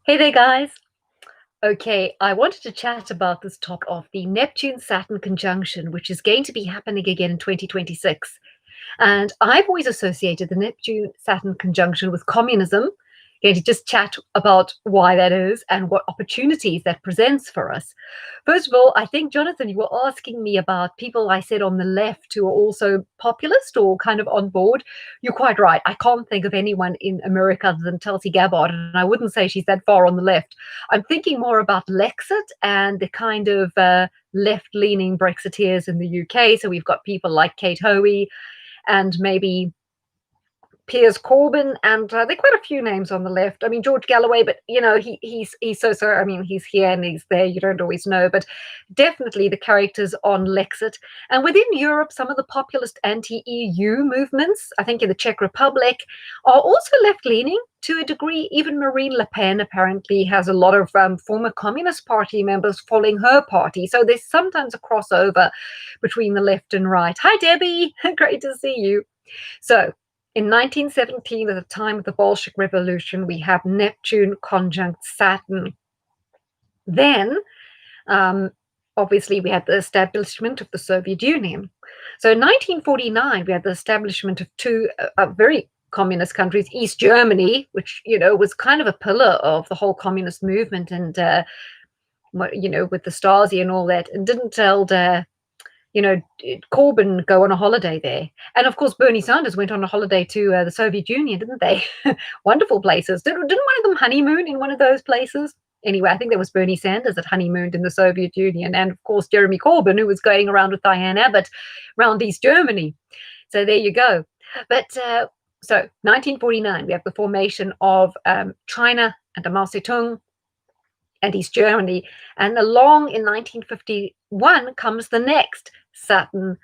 Hey there, guys. Okay, I wanted to chat about this topic of the Neptune-Saturn conjunction, which is going to be happening again in 2026. And I've always associated the Neptune-Saturn conjunction with communism. Going to just chat about why that is and what opportunities that presents for us. First of all, I think, Jonathan, you were asking me about people I said on the left who are also populist or kind of on board. You're quite right. I can't think of anyone in America other than Tulsi Gabbard, and I wouldn't say she's that far on the left. I'm thinking more about Lexit and the kind of left-leaning Brexiteers in the UK. So we've got people like Kate Hoey and maybe Piers Corbyn, and there are quite a few names on the left. I mean, George Galloway, but he's so. I mean, he's here and he's there. You don't always know, but definitely the characters on Lexit, and within Europe, some of the populist anti-EU movements, I think in the Czech Republic, are also left-leaning to a degree. Even Marine Le Pen apparently has a lot of former Communist Party members following her party. So there's sometimes a crossover between the left and right. Hi, Debbie. Great to see you. So in 1917, at the time of the Bolshevik Revolution, we have Neptune conjunct Saturn. Then, obviously, we had the establishment of the Soviet Union. So in 1949, we had the establishment of two very communist countries, East Germany, which, was kind of a pillar of the whole communist movement, and, with the Stasi and all that, and didn't tell Corbyn go on a holiday there. And of course, Bernie Sanders went on a holiday to the Soviet Union, didn't they? Wonderful places. Didn't one of them honeymoon in one of those places? Anyway, I think there was Bernie Sanders that honeymooned in the Soviet Union. And of course, Jeremy Corbyn, who was going around with Diane Abbott around East Germany. So there you go. But so 1949, we have the formation of China and the Mao Zedong and East Germany. And along in 1951 comes the next Saturn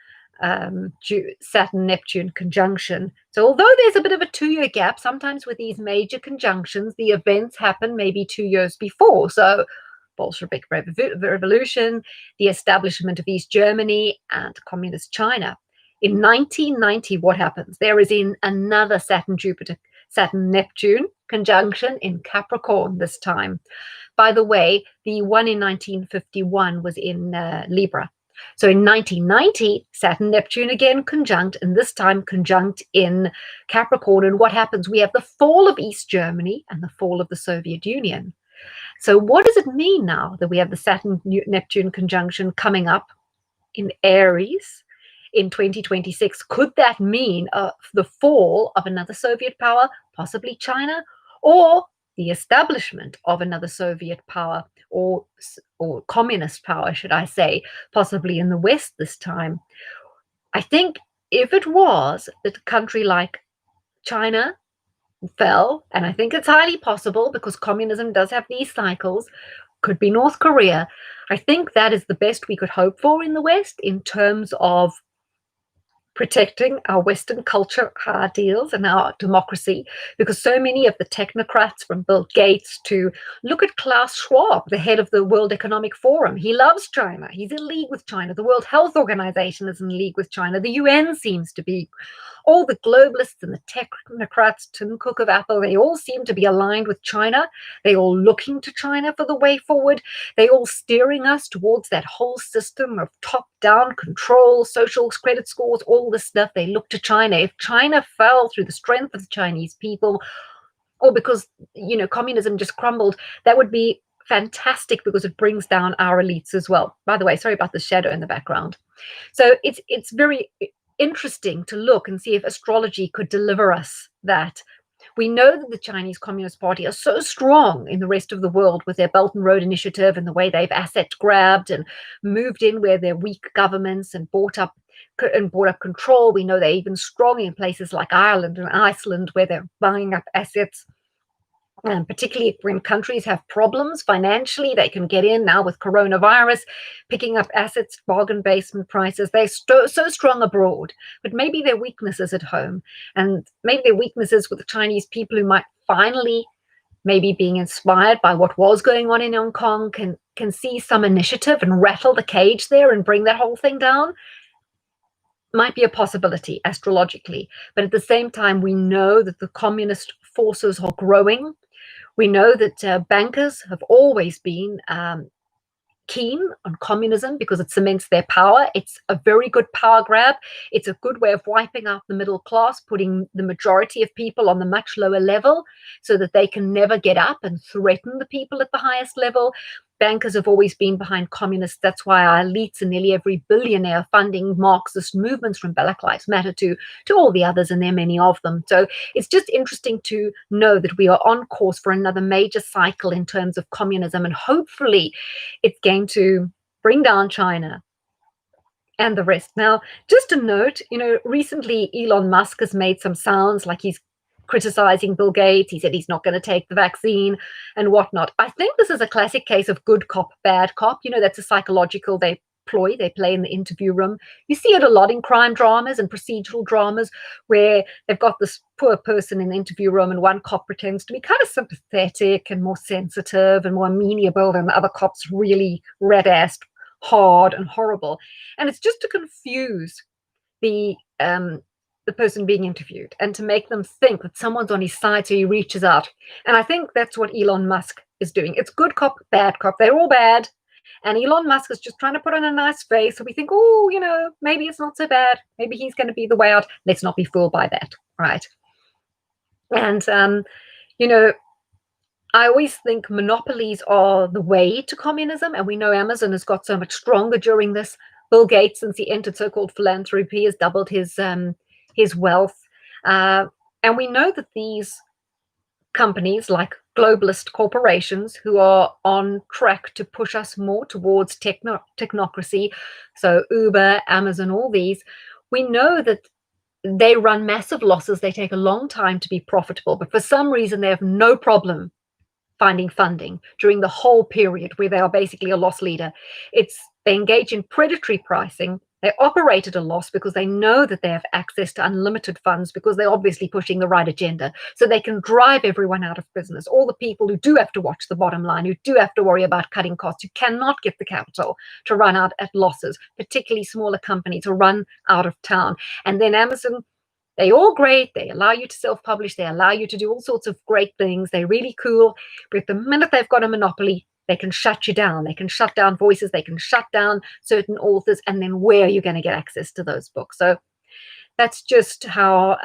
Neptune conjunction. So although there's a bit of a 2-year gap, sometimes with these major conjunctions, the events happen maybe 2 years before. So Bolshevik Revolution, the establishment of East Germany, and Communist China. In 1990, what happens? There is another Saturn-Neptune conjunction in Capricorn this time. By the way, the one in 1951 was in Libra. So in 1990, Saturn-Neptune again conjunct, and this time conjunct in Capricorn. And what happens? We have the fall of East Germany and the fall of the Soviet Union. So what does it mean now that we have the Saturn-Neptune conjunction coming up in Aries in 2026? Could that mean the fall of another Soviet power, possibly China, or the establishment of another Soviet power or communist power, should I say, possibly in the West this time? I think if it was that a country like China fell, and I think it's highly possible because communism does have these cycles, could be North Korea. I think that is the best we could hope for in the West in terms of protecting our Western culture, our ideals, and our democracy, because so many of the technocrats, from Bill Gates to look at Klaus Schwab, the head of the World Economic Forum, he loves China. He's in league with China. The World Health Organization is in league with China. The UN seems to be. All the globalists and the technocrats, Tim Cook of Apple, they all seem to be aligned with China. They all looking to China for the way forward. They all steering us towards that whole system of top-down control, social credit scores, all this stuff. They look to China. If China fell through the strength of the Chinese people, or because, communism just crumbled, that would be fantastic because it brings down our elites as well. By the way, sorry about the shadow in the background. So it's very interesting to look and see if astrology could deliver us that. We know that the Chinese Communist Party are so strong in the rest of the world with their Belt and Road Initiative and the way they've asset grabbed and moved in where they're weak governments and bought up control. We know they're even strong in places like Ireland and Iceland where they're buying up assets. And particularly when countries have problems financially, they can get in now with coronavirus, picking up assets, bargain basement prices. They're so strong abroad, but maybe their weaknesses at home, and maybe their weaknesses with the Chinese people who might finally, maybe being inspired by what was going on in Hong Kong, can see some initiative and rattle the cage there and bring that whole thing down. Might be a possibility astrologically, but at the same time, we know that the communist forces are growing. We know that bankers have always been keen on communism because it cements their power. It's a very good power grab. It's a good way of wiping out the middle class, putting the majority of people on the much lower level so that they can never get up and threaten the people at the highest level. Bankers have always been behind communists. That's why our elites and nearly every billionaire funding Marxist movements, from Black Lives Matter to all the others, and there are many of them. So it's just interesting to know that we are on course for another major cycle in terms of communism, and hopefully it's going to bring down China and the rest. Now, just a note, recently Elon Musk has made some sounds like he's criticizing Bill Gates. He said he's not going to take the vaccine and whatnot. I think this is a classic case of good cop, bad cop. That's a psychological they play in the interview room. You see it a lot in crime dramas and procedural dramas where they've got this poor person in the interview room and one cop pretends to be kind of sympathetic and more sensitive and more amenable, and the other cop's really red-assed, hard and horrible. And it's just to confuse the person being interviewed and to make them think that someone's on his side, so he reaches out. And I think that's what Elon Musk is doing. It's good cop, bad cop. They're all bad. And Elon Musk is just trying to put on a nice face. So we think, maybe it's not so bad. Maybe he's going to be the way out. Let's not be fooled by that, right? And, I always think monopolies are the way to communism. And we know Amazon has got so much stronger during this. Bill Gates, since he entered so-called philanthropy, has doubled his wealth. And we know that these companies, like globalist corporations, who are on track to push us more towards technocracy, so Uber, Amazon, all these, we know that they run massive losses. They take a long time to be profitable, but for some reason they have no problem finding funding during the whole period where they are basically a loss leader. They engage in predatory pricing. They operate at a loss because they know that they have access to unlimited funds, because they're obviously pushing the right agenda. So they can drive everyone out of business. All the people who do have to watch the bottom line, who do have to worry about cutting costs, who cannot get the capital to run out at losses, particularly smaller companies, to run out of town. And then Amazon, they're all great. They allow you to self-publish. They allow you to do all sorts of great things. They're really cool. But the minute they've got a monopoly, they can shut you down. They can shut down voices. They can shut down certain authors. And then where are you going to get access to those books? So that's just how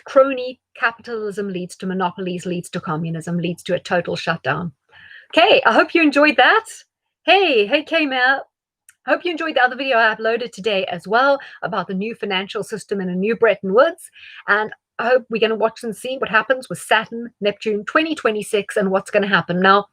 crony capitalism leads to monopolies, leads to communism, leads to a total shutdown. Okay, I hope you enjoyed that. Hey, K-Mail. Hope you enjoyed the other video I uploaded today as well about the new financial system in a new Bretton Woods. And I hope we're going to watch and see what happens with Saturn, Neptune 2026 and what's going to happen. Now,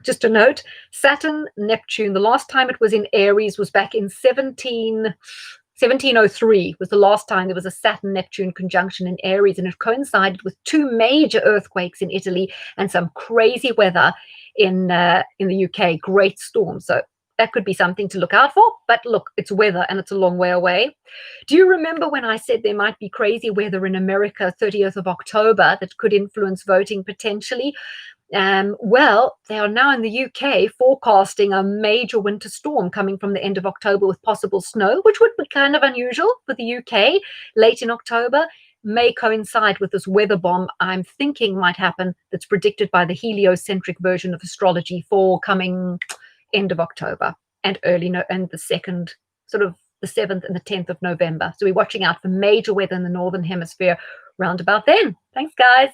just a note, Saturn, Neptune, the last time it was in Aries was back in 1703 was the last time there was a Saturn-Neptune conjunction in Aries, and it coincided with two major earthquakes in Italy and some crazy weather in the UK, great storms. So that could be something to look out for. But look, it's weather and it's a long way away. Do you remember when I said there might be crazy weather in America 30th of October that could influence voting potentially? Well, they are now in the UK forecasting a major winter storm coming from the end of October with possible snow, which would be kind of unusual for the UK late in October. May coincide with this weather bomb I'm thinking might happen, that's predicted by the heliocentric version of astrology for coming end of October and and the 2nd, sort of the 7th and the 10th of November. So we're watching out for major weather in the Northern Hemisphere round about then. Thanks, guys.